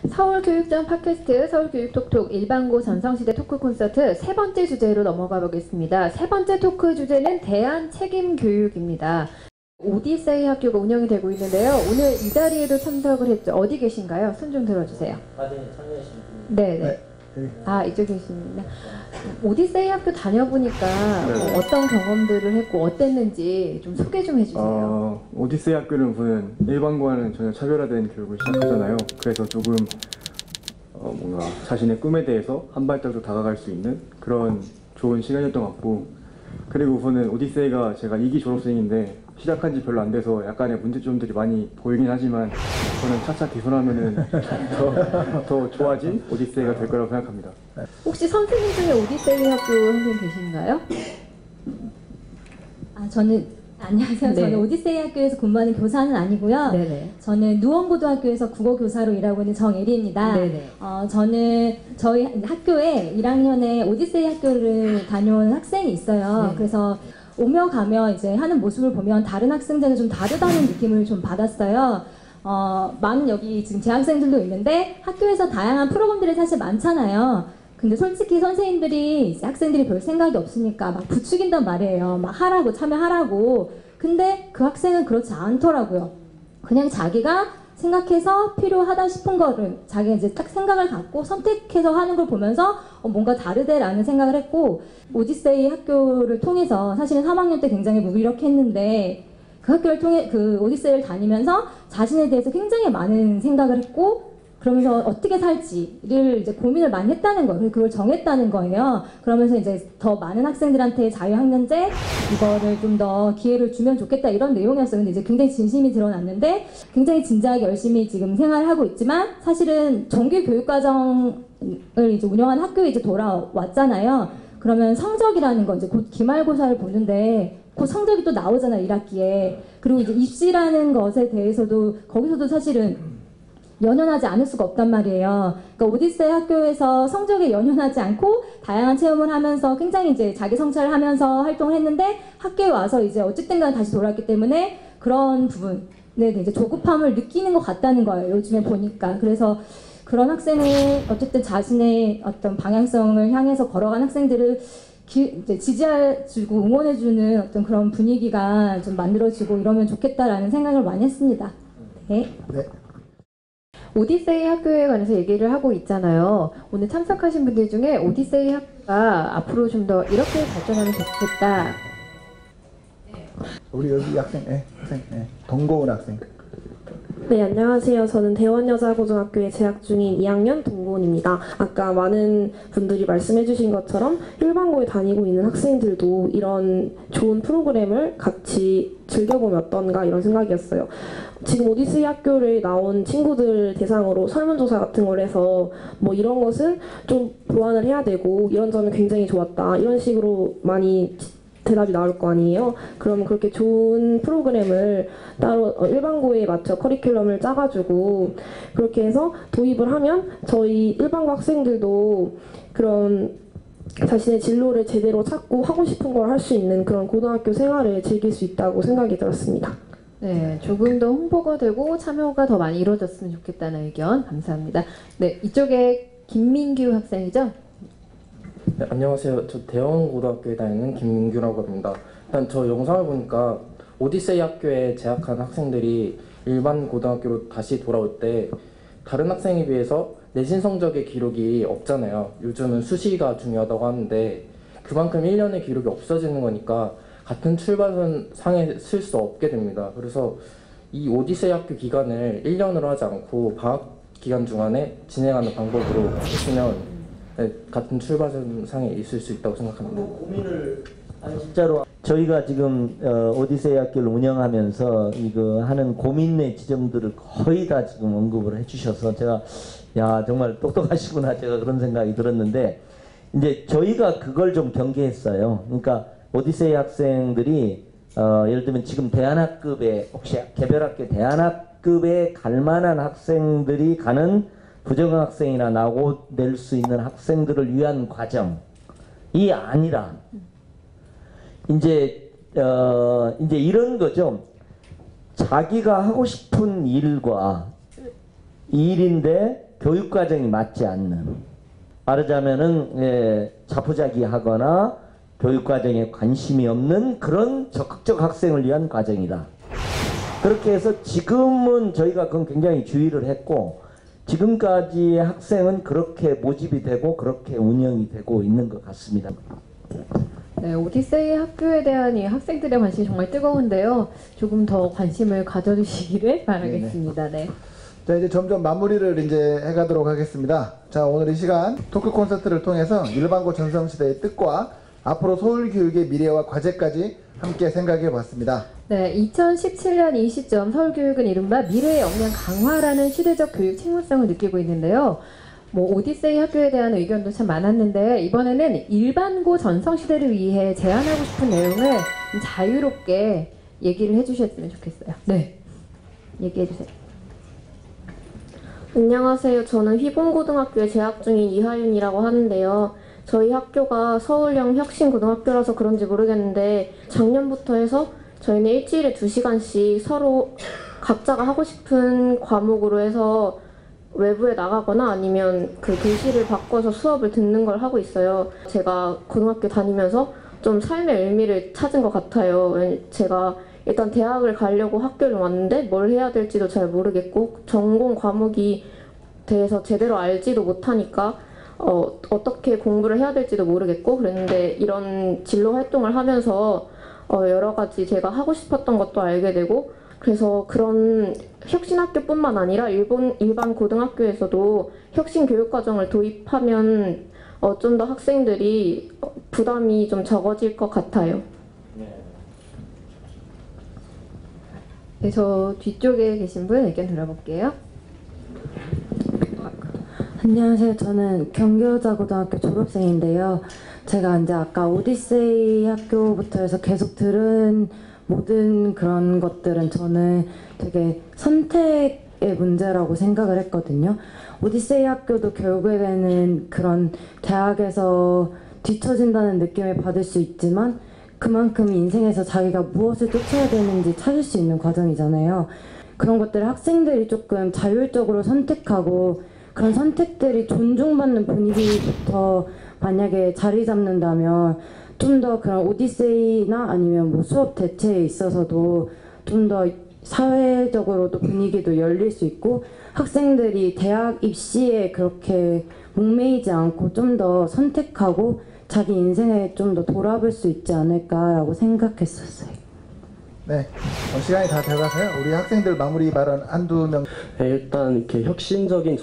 서울교육정 팟캐스트 서울교육톡톡 일반고 전성시대 토크 콘서트 세 번째 주제로 넘어가 보겠습니다. 세 번째 토크 주제는 대안 책임 교육입니다. 오디세이 학교가 운영이 되고 있는데요. 오늘 이 자리에도 참석을 했죠. 어디 계신가요? 손 좀 들어주세요. 과정에 참여하신 분이. 네네. 아, 이쪽에 계십니다. 오디세이 학교 다녀보니까 어떤 경험들을 했고 어땠는지 좀 소개 좀 해주세요. 오디세이 학교는 우선 일반고와는 전혀 차별화된 교육을 시작하잖아요. 그래서 조금 뭔가 자신의 꿈에 대해서 한 발짝도 다가갈 수 있는 그런 좋은 시간이었던 것 같고, 그리고 우선은 오디세이가 제가 2기 졸업생인데 시작한 지 별로 안 돼서 약간의 문제점들이 많이 보이긴 하지만 저는 차차 개선하면은 더 좋아진 오디세이가 될 거라고 생각합니다. 혹시 선생님 중에 오디세이 학교 선생님 계신가요? 안녕하세요. 네. 저는 오디세이 학교에서 근무하는 교사는 아니고요. 네네. 저는 누원고등학교에서 국어교사로 일하고 있는 정예리입니다. 네네. 저는 저희 학교에 1학년에 오디세이 학교를 다녀온 학생이 있어요. 네. 그래서 오며 가며 이제 하는 모습을 보면 다른 학생들은 좀 다르다는 느낌을 좀 받았어요. 많은 여기 지금 재학생들도 있는데 학교에서 다양한 프로그램들이 사실 많잖아요. 근데 솔직히 선생님들이 이제 학생들이 별 생각이 없으니까 막 부추긴단 말이에요. 막 하라고, 참여하라고. 근데 그 학생은 그렇지 않더라고요. 그냥 자기가 생각해서 필요하다 싶은 거를 자기가 이제 딱 생각을 갖고 선택해서 하는 걸 보면서 뭔가 다르대라는 생각을 했고, 오디세이 학교를 통해서 사실은 3학년 때 굉장히 무기력했는데 그 학교를 통해 그 오디세이를 다니면서 자신에 대해서 굉장히 많은 생각을 했고, 그러면서 어떻게 살지를 이제 고민을 많이 했다는 거예요. 그걸 정했다는 거예요. 그러면서 이제 더 많은 학생들한테 자유학년제 이거를 좀 더 기회를 주면 좋겠다 이런 내용이었어요. 근데 이제 굉장히 진심이 드러났는데 굉장히 진지하게 열심히 지금 생활을 하고 있지만 사실은 정규 교육과정을 이제 운영하는 학교에 이제 돌아왔잖아요. 그러면 성적이라는 건 이제 곧 기말고사를 보는데 그 성적이 또 나오잖아요, 1학기에. 그리고 이제 입시라는 것에 대해서도 거기서도 사실은 연연하지 않을 수가 없단 말이에요. 그러니까 오디세이 학교에서 성적에 연연하지 않고 다양한 체험을 하면서 굉장히 이제 자기 성찰을 하면서 활동을 했는데 학교에 와서 이제 어쨌든 간에 다시 돌아왔기 때문에 그런 부분에 이제 조급함을 느끼는 것 같다는 거예요. 요즘에 보니까. 그래서 그런 학생을 어쨌든 자신의 어떤 방향성을 향해서 걸어간 학생들을 이제 지지해주고 응원해주는 어떤 그런 분위기가 좀 만들어지고 이러면 좋겠다라는 생각을 많이 했습니다. 네. 오디세이 학교에 관해서 얘기를 하고 있잖아요. 오늘 참석하신 분들 중에 오디세이 학교가 앞으로 좀 더 이렇게 발전하면 좋겠다. 우리 여기 학생, 동고은 학생. 네, 안녕하세요. 저는 대원여자고등학교에 재학 중인 2학년 동고은입니다. 아까 많은 분들이 말씀해주신 것처럼 일반고에 다니고 있는 학생들도 이런 좋은 프로그램을 같이 즐겨보면 어떤가 이런 생각이었어요. 지금 오디세이 학교를 나온 친구들 대상으로 설문조사 같은 걸 해서 뭐 이런 것은 좀 보완을 해야 되고 이런 점이 굉장히 좋았다 이런 식으로 많이 대답이 나올 거 아니에요. 그러면 그렇게 좋은 프로그램을 따로 일반고에 맞춰 커리큘럼을 짜가지고 그렇게 해서 도입을 하면 저희 일반고 학생들도 그런 자신의 진로를 제대로 찾고 하고 싶은 걸 할 수 있는 그런 고등학교 생활을 즐길 수 있다고 생각이 들었습니다. 네, 조금 더 홍보가 되고 참여가 더 많이 이루어졌으면 좋겠다는 의견 감사합니다. 네, 이쪽에 김민규 학생이죠? 네, 안녕하세요. 저 대원고등학교에 다니는 김민규라고 합니다. 일단 저 영상을 보니까 오디세이 학교에 재학한 학생들이 일반 고등학교로 다시 돌아올 때 다른 학생에 비해서 내신 성적의 기록이 없잖아요. 요즘은 수시가 중요하다고 하는데 그만큼 1년의 기록이 없어지는 거니까 같은 출발선 상에 쓸 수 없게 됩니다. 그래서 이 오디세이 학교 기간을 1년으로 하지 않고 방학 기간 중간에 진행하는 방법으로 했으면 같은 출발선 상에 있을 수 있다고 생각합니다. 진짜로 저희가 지금 오디세이 학교를 운영하면서 이거 하는 고민의 지점들을 거의 다 지금 언급을 해주셔서 제가 야 정말 똑똑하시구나 제가 그런 생각이 들었는데, 이제 저희가 그걸 좀 경계했어요. 그러니까 오디세이 학생들이 예를 들면 지금 대안학급에 혹시 개별학교 대안학급에 갈 만한 학생들이 가는 부정학생이나 낙오될 수 있는 학생들을 위한 과정이 아니라 이제 이런 거죠. 자기가 하고 싶은 일인데 교육과정이 맞지 않는, 말하자면은 자포자기하거나 교육과정에 관심이 없는 그런 적극적 학생을 위한 과정이다. 그렇게 해서 지금은 저희가 그건 굉장히 주의를 했고, 지금까지의 학생은 그렇게 모집이 되고 그렇게 운영이 되고 있는 것 같습니다. 네, 오디세이 학교에 대한 이 학생들의 관심이 정말 뜨거운데요. 조금 더 관심을 가져주시기를 바라겠습니다. 네. 자, 이제 점점 마무리를 이제 해가도록 하겠습니다. 자, 오늘 이 시간 토크 콘서트를 통해서 일반고 전성시대의 뜻과 앞으로 서울교육의 미래와 과제까지 함께 생각해 봤습니다. 네, 2017년 이 시점 서울교육은 이른바 미래의 역량 강화라는 시대적 교육 책무성을 느끼고 있는데요. 오디세이 학교에 대한 의견도 참 많았는데 이번에는 일반고 전성시대를 위해 제안하고 싶은 내용을 자유롭게 얘기를 해주셨으면 좋겠어요. 네, 얘기해주세요. 안녕하세요. 저는 휘봉고등학교에 재학 중인 이하윤이라고 하는데요. 저희 학교가 서울형 혁신고등학교라서 그런지 모르겠는데 작년부터 해서 저희는 일주일에 2시간씩 서로 각자가 하고 싶은 과목으로 해서 외부에 나가거나 아니면 그 교실을 바꿔서 수업을 듣는 걸 하고 있어요. 제가 고등학교 다니면서 좀 삶의 의미를 찾은 것 같아요. 제가 일단 대학을 가려고 학교를 왔는데 뭘 해야 될지도 잘 모르겠고 전공 과목이 대해서 제대로 알지도 못하니까 어떻게 공부를 해야 될지도 모르겠고 그랬는데 이런 진로 활동을 하면서 여러 가지 제가 하고 싶었던 것도 알게 되고 그래서 그런 혁신학교뿐만 아니라 일반 고등학교에서도 혁신 교육과정을 도입하면 좀 더 학생들이 부담이 좀 적어질 것 같아요. 네, 저 뒤쪽에 계신 분 의견 들어볼게요. 안녕하세요. 저는 경기여자고등학교 졸업생인데요. 제가 이제 아까 오디세이 학교부터 해서 계속 들은 모든 그런 것들은 저는 되게 선택의 문제라고 생각을 했거든요. 오디세이 학교도 결국에는 그런 대학에서 뒤처진다는 느낌을 받을 수 있지만 그만큼 인생에서 자기가 무엇을 쫓아야 되는지 찾을 수 있는 과정이잖아요. 그런 것들을 학생들이 조금 자율적으로 선택하고 그런 선택들이 존중받는 분위기부터 만약에 자리 잡는다면 좀 더 그런 오디세이나 아니면 수업 대체에 있어서도 좀 더 사회적으로도 분위기도 열릴 수 있고 학생들이 대학 입시에 그렇게 목매이지 않고 좀 더 선택하고 자기 인생에 좀 더 돌아볼 수 있지 않을까라고 생각했었어요. 네, 시간이 다 돼가서요. 우리 학생들 마무리 발언 한두 명. 네, 일단 이렇게 혁신적인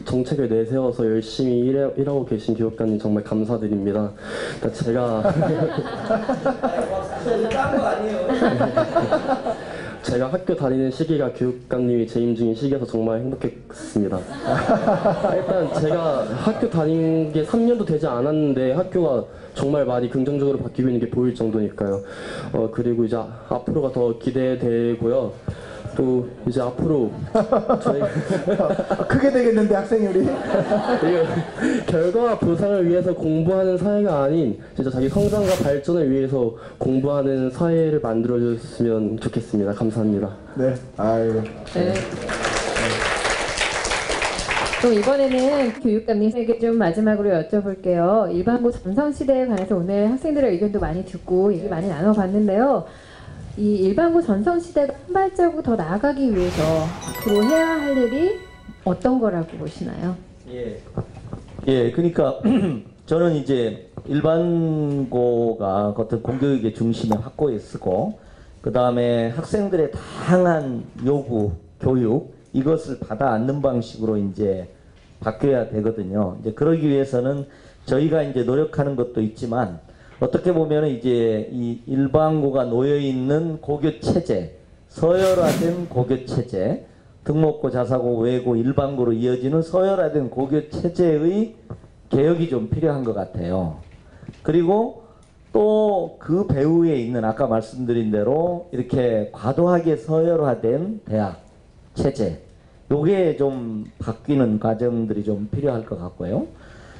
정책을 내세워서 열심히 일하고 계신 교육감님 정말 감사드립니다. 일단 제가 학교 다니는 시기가 교육감님이 재임 중인 시기여서 정말 행복했습니다. 일단 제가 학교 다닌 게 3년도 되지 않았는데 학교가 정말 많이 긍정적으로 바뀌고 있는 게 보일 정도니까요. 그리고 이제 앞으로가 더 기대되고요. 또 이제 앞으로 저희 크게 되겠는데 학생이 우리 결과와 보상을 위해서 공부하는 사회가 아닌 진짜 자기 성장과 발전을 위해서 공부하는 사회를 만들어줬으면 좋겠습니다. 감사합니다. 네, 아유. 네. 그럼 이번에는 교육감님에게 좀 마지막으로 여쭤볼게요. 일반고 전성시대에 관해서 오늘 학생들의 의견도 많이 듣고 얘기 많이 나눠봤는데요. 이 일반고 전성시대가 한 발자국 더 나아가기 위해서 앞으로 해야 할 일이 어떤 거라고 보시나요? 그러니까 저는 이제 일반고가 어떤 공교육의 중심에 확고히 쓰고 그 다음에 학생들의 다양한 요구, 교육 이것을 받아 안는 방식으로 이제 바뀌어야 되거든요. 이제 그러기 위해서는 저희가 이제 노력하는 것도 있지만 어떻게 보면 이제 이 일반고가 놓여 있는 고교 체제, 서열화된 고교 체제, 등록고, 자사고, 외고, 일반고로 이어지는 서열화된 고교 체제의 개혁이 좀 필요한 것 같아요. 그리고 또 그 배후에 있는 아까 말씀드린 대로 이렇게 과도하게 서열화된 대학 체제, 요게 좀 바뀌는 과정들이 좀 필요할 것 같고요.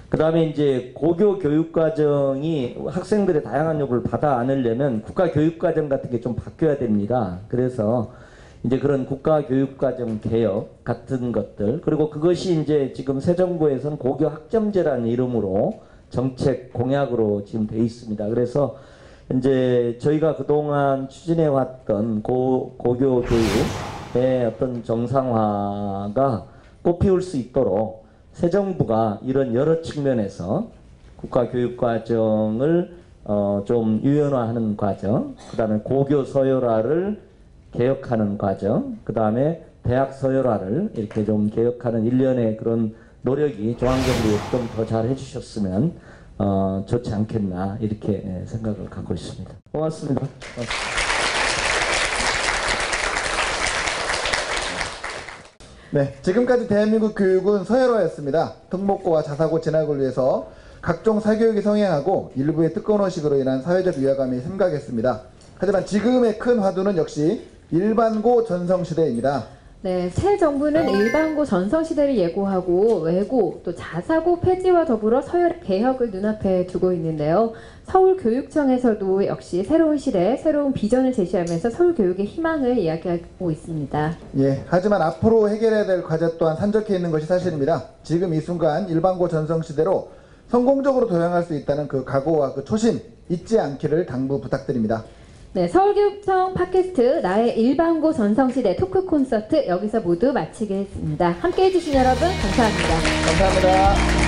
그 다음에 이제 고교 교육과정이 학생들의 다양한 요구를 받아 안으려면 국가교육과정 같은 게 좀 바뀌어야 됩니다. 그래서 이제 그런 국가교육과정 개혁 같은 것들, 그리고 그것이 이제 지금 새 정부에서는 고교 학점제라는 이름으로 정책 공약으로 지금 돼 있습니다. 그래서 이제 저희가 그동안 추진해 왔던 고교 교육의 어떤 정상화가 꽃피울 수 있도록 새 정부가 이런 여러 측면에서 국가교육과정을 좀 유연화하는 과정, 그 다음에 고교 서열화를 개혁하는 과정, 그 다음에 대학 서열화를 이렇게 좀 개혁하는 일련의 그런 노력이 중앙정부에서 좀 더 잘 해주셨으면 좋지 않겠나 이렇게 생각을 갖고 있습니다. 고맙습니다. 네, 지금까지 대한민국 교육은 서열화였습니다. 특목고와 자사고 진학을 위해서 각종 사교육이 성행하고 일부의 특권의식으로 인한 사회적 위화감이 심각했습니다. 하지만 지금의 큰 화두는 역시 일반고 전성시대입니다. 네, 새 정부는 일반고 전성시대를 예고하고 외고 또 자사고 폐지와 더불어 서열 개혁을 눈앞에 두고 있는데요. 서울교육청에서도 역시 새로운 시대, 새로운 비전을 제시하면서 서울교육의 희망을 이야기하고 있습니다. 예, 하지만 앞으로 해결해야 될 과제 또한 산적해 있는 것이 사실입니다. 지금 이 순간 일반고 전성시대로 성공적으로 도약할 수 있다는 그 각오와 그 초심 잊지 않기를 당부 부탁드립니다. 네, 서울교육청 팟캐스트 나의 일반고 전성시대 토크 콘서트 여기서 모두 마치겠습니다. 함께해 주신 여러분 감사합니다. 감사합니다.